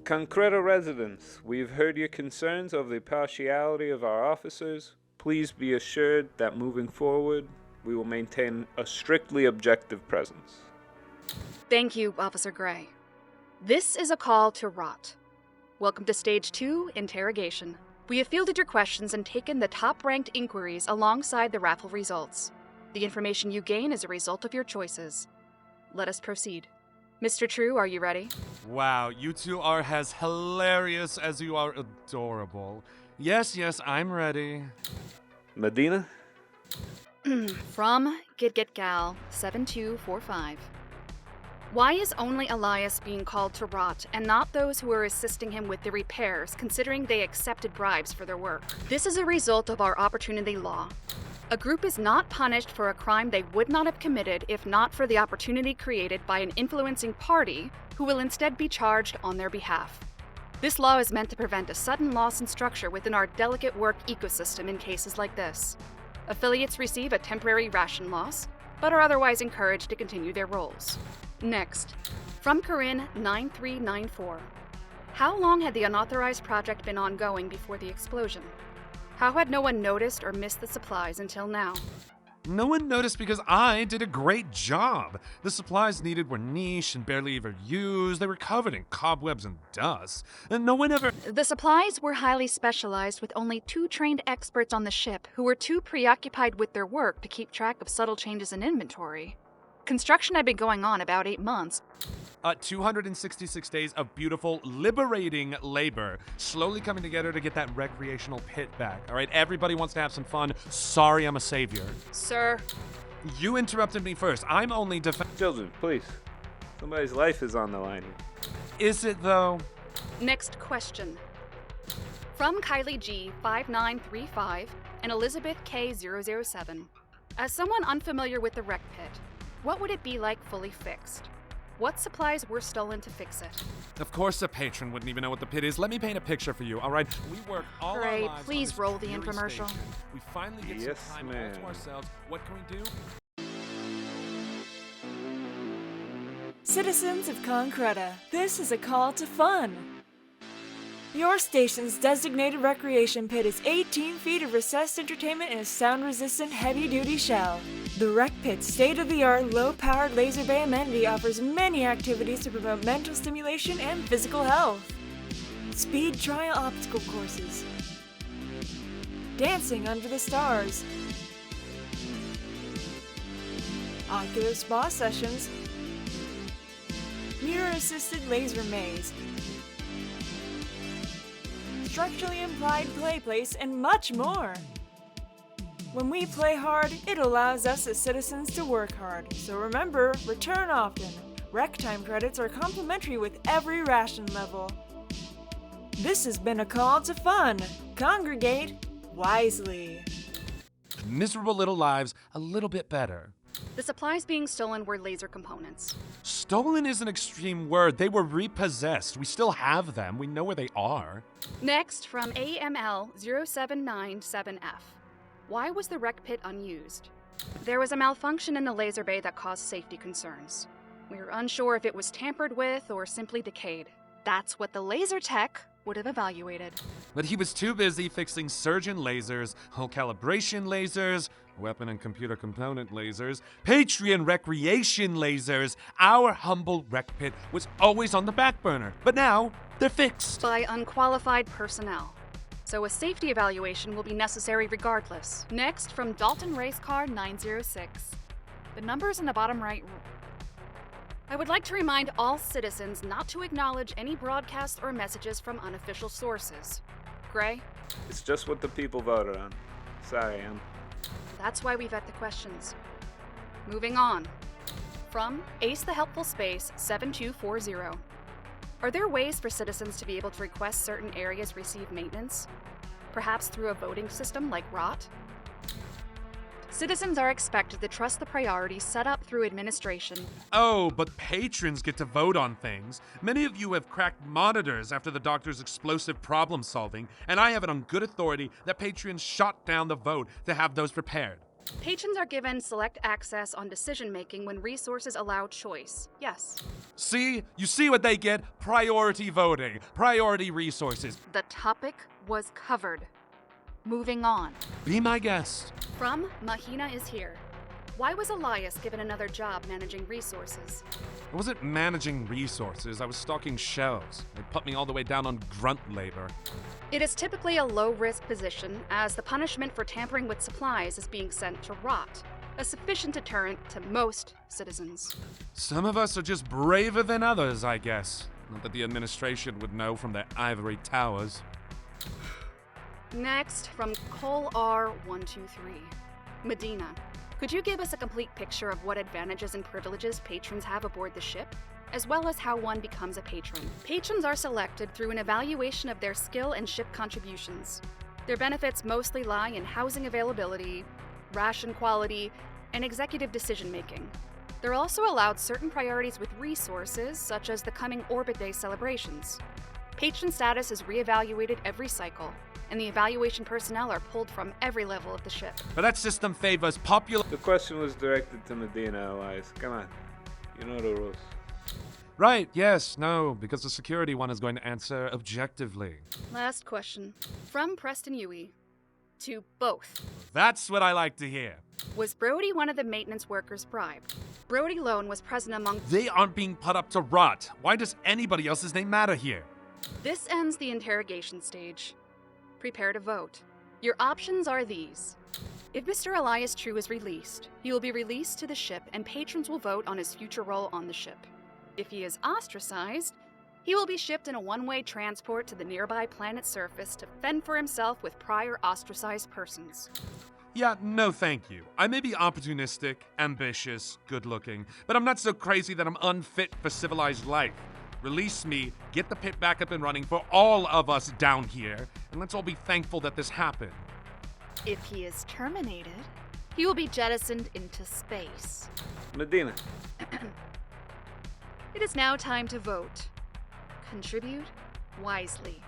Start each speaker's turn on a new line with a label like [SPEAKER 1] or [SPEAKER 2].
[SPEAKER 1] Concretta residents, we've heard your concerns over the partiality of our officers. Please be assured that moving forward, we will maintain a strictly objective presence.
[SPEAKER 2] Thank you, Officer Gray. This is a call to rot. Welcome to Stage 2, Interrogation. We have fielded your questions and taken the top-ranked inquiries alongside the raffle results. The information you gain is a result of your choices. Let us proceed. Mr. True, are you ready?
[SPEAKER 3] Wow, you two are as hilarious as you are adorable. Yes, I'm ready.
[SPEAKER 1] Medina?
[SPEAKER 2] From Gal 7245. Why is only Elias being called to rot and not those who are assisting him with the repairs, considering they accepted bribes for their work? This is a result of our opportunity law. A group is not punished for a crime they would not have committed if not for the opportunity created by an influencing party who will instead be charged on their behalf. This law is meant to prevent a sudden loss in structure within our delicate work ecosystem in cases like this. Affiliates receive a temporary ration loss, but are otherwise encouraged to continue their roles. Next, from Corinne 9394. How long had the unauthorized project been ongoing before the explosion? How had no one noticed or missed the supplies until now?
[SPEAKER 3] No one noticed because I did a great job. The supplies needed were niche and barely ever used. They were covered in cobwebs and dust. And no one ever...
[SPEAKER 2] The supplies were highly specialized with only 2 trained experts on the ship who were too preoccupied with their work to keep track of subtle changes in inventory. Construction had been going on about 8 months.
[SPEAKER 3] 266 days of beautiful, liberating labor, slowly coming together to get that recreational pit back. All right, everybody wants to have some fun. Sorry, I'm a savior.
[SPEAKER 2] Sir.
[SPEAKER 3] You interrupted me first. I'm only
[SPEAKER 1] Children, please. Somebody's life is on the line here.
[SPEAKER 3] Is it, though?
[SPEAKER 2] Next question. From Kylie G 5935 and Elizabeth K 007. As someone unfamiliar with the wreck pit, what would it be like fully fixed? What supplies were stolen to fix it?
[SPEAKER 3] Of course a patron wouldn't even know what the pit is. Let me paint a picture for you, all right? We work all our
[SPEAKER 2] Great,
[SPEAKER 3] lives
[SPEAKER 2] please
[SPEAKER 3] on this
[SPEAKER 2] roll the
[SPEAKER 3] weary
[SPEAKER 2] infomercial.
[SPEAKER 3] station. We finally get
[SPEAKER 1] Yes,
[SPEAKER 3] some time all
[SPEAKER 1] ma'am.
[SPEAKER 3] to ourselves. What can we do?
[SPEAKER 4] Citizens of Concretta, this is a call to fun. Your station's designated recreation pit is 18 feet of recessed entertainment in a sound-resistant heavy-duty shell. The Rec Pit's state-of-the-art, low-powered laser bay amenity offers many activities to promote mental stimulation and physical health. Speed trial obstacle courses, dancing under the stars, ocular spa sessions, mirror-assisted laser maze, structurally implied play place, and much more. When we play hard, it allows us as citizens to work hard. So remember, return often. Rec time credits are complimentary with every ration level. This has been a call to fun. Congregate wisely.
[SPEAKER 3] Miserable little lives, a little bit better.
[SPEAKER 2] The supplies being stolen were laser components.
[SPEAKER 3] Stolen is an extreme word. They were repossessed. We still have them. We know where they are.
[SPEAKER 2] Next, from AML 0797F. Why was the wreck pit unused? There was a malfunction in the laser bay that caused safety concerns. We were unsure if it was tampered with or simply decayed. That's what the laser tech would have evaluated.
[SPEAKER 3] But he was too busy fixing surgeon lasers, hull calibration lasers, weapon and computer component lasers, Patreon recreation lasers. Our humble wreck pit was always on the back burner, but now they're fixed.
[SPEAKER 2] By unqualified personnel. So a safety evaluation will be necessary regardless. Next, from Dalton Racecar 906. The numbers in the bottom right. I would like to remind all citizens not to acknowledge any broadcasts or messages from unofficial sources. Gray?
[SPEAKER 1] It's just what the people voted on. Sorry, Em.
[SPEAKER 2] That's why we vet the questions. Moving on. From Ace the Helpful Space 7240. Are there ways for citizens to be able to request certain areas receive maintenance? Perhaps through a voting system like ROT? Citizens are expected to trust the priorities set up through administration.
[SPEAKER 3] Oh, but patrons get to vote on things. Many of you have cracked monitors after the doctor's explosive problem solving, and I have it on good authority that patrons shot down the vote to have those prepared.
[SPEAKER 2] Patrons are given select access on decision-making when resources allow choice. Yes.
[SPEAKER 3] See? You see what they get? Priority voting. Priority resources.
[SPEAKER 2] The topic was covered. Moving on.
[SPEAKER 3] Be my guest.
[SPEAKER 2] From Mahina is here. Why was Elias given another job managing resources?
[SPEAKER 3] I wasn't managing resources, I was stocking shelves. They put me all the way down on grunt labor.
[SPEAKER 2] It is typically a low-risk position, as the punishment for tampering with supplies is being sent to rot, a sufficient deterrent to most citizens.
[SPEAKER 3] Some of us are just braver than others, I guess. Not that the administration would know from their ivory towers.
[SPEAKER 2] Next, from Cole R123. Medina. Could you give us a complete picture of what advantages and privileges patrons have aboard the ship, as well as how one becomes a patron? Patrons are selected through an evaluation of their skill and ship contributions. Their benefits mostly lie in housing availability, ration quality, and executive decision-making. They're also allowed certain priorities with resources, such as the coming Orbit Day celebrations. Patron status is reevaluated every cycle, and the evaluation personnel are pulled from every level of the ship.
[SPEAKER 3] But that system favors popular.
[SPEAKER 1] The question was directed to Medina, Elias. Come on. You know the rules.
[SPEAKER 3] Right, yes, no, because the security one is going to answer objectively.
[SPEAKER 2] Last question. From Preston Huey. To both.
[SPEAKER 3] That's what I like to hear.
[SPEAKER 2] Was Brody one of the maintenance workers bribed? Brody Lone was present among...
[SPEAKER 3] They aren't being put up to rot. Why does anybody else's name matter here?
[SPEAKER 2] This ends the interrogation stage. Prepare to vote. Your options are these. If Mr. Elias True is released, he will be released to the ship and patrons will vote on his future role on the ship. If he is ostracized, he will be shipped in a one-way transport to the nearby planet's surface to fend for himself with prior ostracized persons.
[SPEAKER 3] Yeah, no thank you. I may be opportunistic, ambitious, good-looking, but I'm not so crazy that I'm unfit for civilized life. Release me, get the pit back up and running for all of us down here, and let's all be thankful that this happened.
[SPEAKER 2] If he is terminated, he will be jettisoned into space.
[SPEAKER 1] Medina.
[SPEAKER 2] It is now time to vote. Contribute wisely.